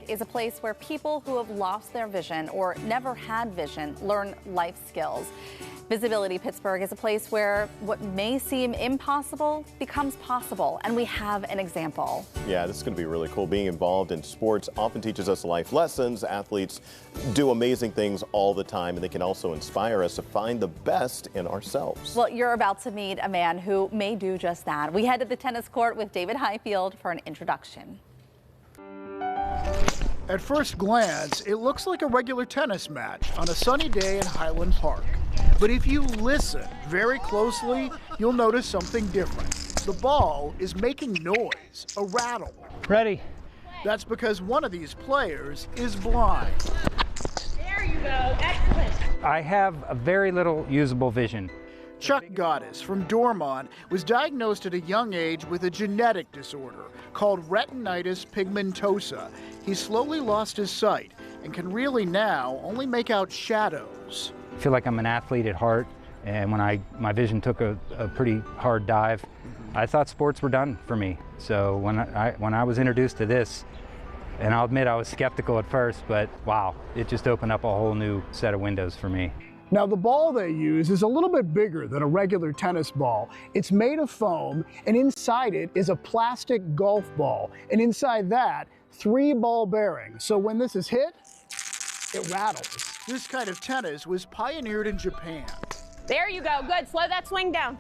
is a place where people who have lost their vision or never had vision learn life skills. Visibility Pittsburgh is a place where what may seem impossible becomes possible, and we have an example. Yeah, this is going to be really cool. Being involved in sports often teaches us life lessons. Athletes do amazing things all the time, and they can also inspire us to find the best in ourselves. Well, you're about to meet a man who may do just that. We head to the tennis court with David Highfield for an introduction. At first glance, it looks like a regular tennis match on a sunny day in Highland Park. But if you listen very closely, you'll notice something different. The ball is making noise, a rattle. Ready. That's because one of these players is blind. There you go, excellent. I have a very little usable vision. Chuck Goddess from Dormont was diagnosed at a young age with a genetic disorder called retinitis pigmentosa. He slowly lost his sight and can really now only make out shadows. I feel like I'm an athlete at heart, and when my vision took a pretty hard dive, I thought sports were done for me. So when I was introduced to this, and I'll admit I was skeptical at first, but wow, it just opened up a whole new set of windows for me. Now, the ball they use is a little bit bigger than a regular tennis ball. It's made of foam, and inside it is a plastic golf ball. And inside that, 3 ball bearings. So when this is hit, it rattles. This kind of tennis was pioneered in Japan. There you go, good, slow that swing down.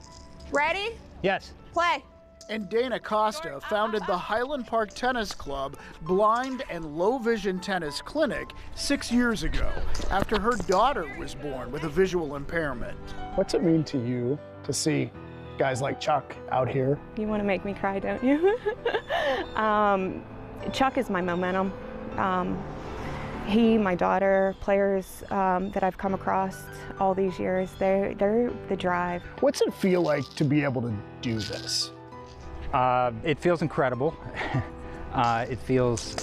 Ready? Yes. Play. And Dana Costa founded the Highland Park Tennis Club Blind and Low Vision Tennis Clinic 6 years ago, after her daughter was born with a visual impairment. What's it mean to you to see guys like Chuck out here? You want to make me cry, don't you? Chuck is my momentum. He, my daughter, players that I've come across all these years, they're the drive. What's it feel like to be able to do this? It feels incredible. It feels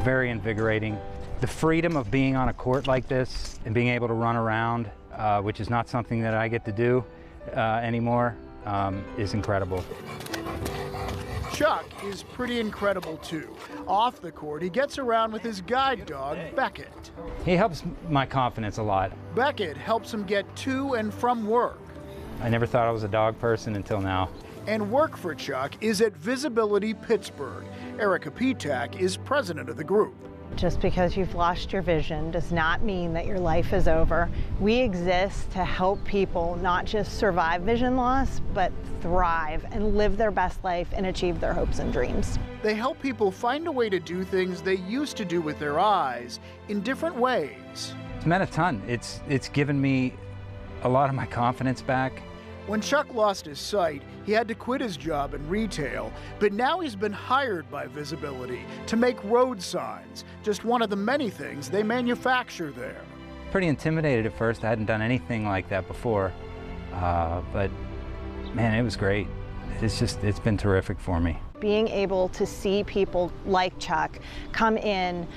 very invigorating. The freedom of being on a court like this and being able to run around, which is not something that I get to do anymore, is incredible. Chuck is pretty incredible too. Off the court, he gets around with his guide dog, Beckett. He helps my confidence a lot. Beckett helps him get to and from work. I never thought I was a dog person until now. And work for Chuck is at Visibility Pittsburgh. Erica Petak is president of the group. Just because you've lost your vision does not mean that your life is over. We exist to help people not just survive vision loss, but thrive and live their best life and achieve their hopes and dreams. They help people find a way to do things they used to do with their eyes in different ways. It's meant a ton. It's given me a lot of my confidence back. When Chuck lost his sight, he had to quit his job in retail, but now he's been hired by Visibility to make road signs, just one of the many things they manufacture there. Pretty intimidated at first. I hadn't done anything like that before, but man, it was great. It's been terrific for me. Being able to see people like Chuck come in,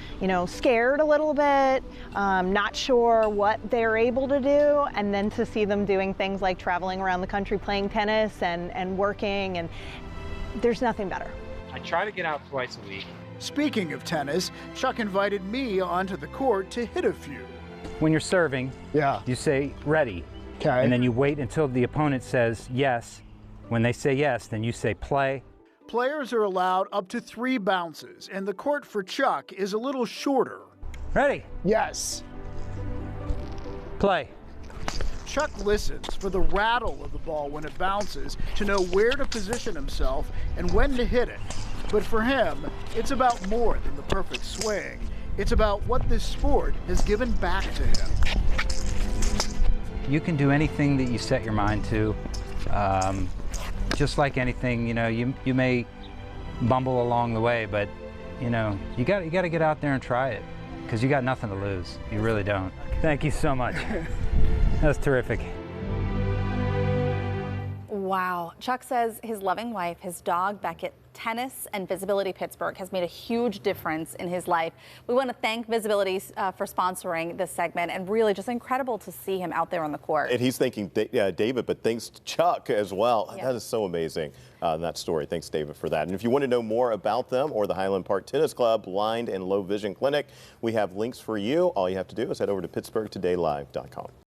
scared a little bit, not sure what they're able to do, and then to see them doing things like traveling around the country playing tennis and working, and there's nothing better. I try to get out twice a week. Speaking of tennis, Chuck invited me onto the court to hit a few. When you're serving, you say ready, and then you wait until the opponent says yes. When they say yes, then you say play. Players are allowed up to 3 bounces, and the court for Chuck is a little shorter. Ready? Yes. Play. Chuck listens for the rattle of the ball when it bounces to know where to position himself and when to hit it. But for him, it's about more than the perfect swing. It's about what this sport has given back to him. You can do anything that you set your mind to. Just like anything, you may bumble along the way, but you got to get out there and try it, because you got nothing to lose. You really don't. Thank you so much. That was terrific. Wow. Chuck says his loving wife, his dog Beckett, tennis, and Visibility Pittsburgh has made a huge difference in his life. We want to thank Visibility for sponsoring this segment, and really just incredible to see him out there on the court. And he's thanking David, but thanks to Chuck as well. Yeah. That is so amazing, that story. Thanks, David, for that. And if you want to know more about them or the Highland Park Tennis Club Blind and Low Vision Clinic, we have links for you. All you have to do is head over to PittsburghTodayLive.com.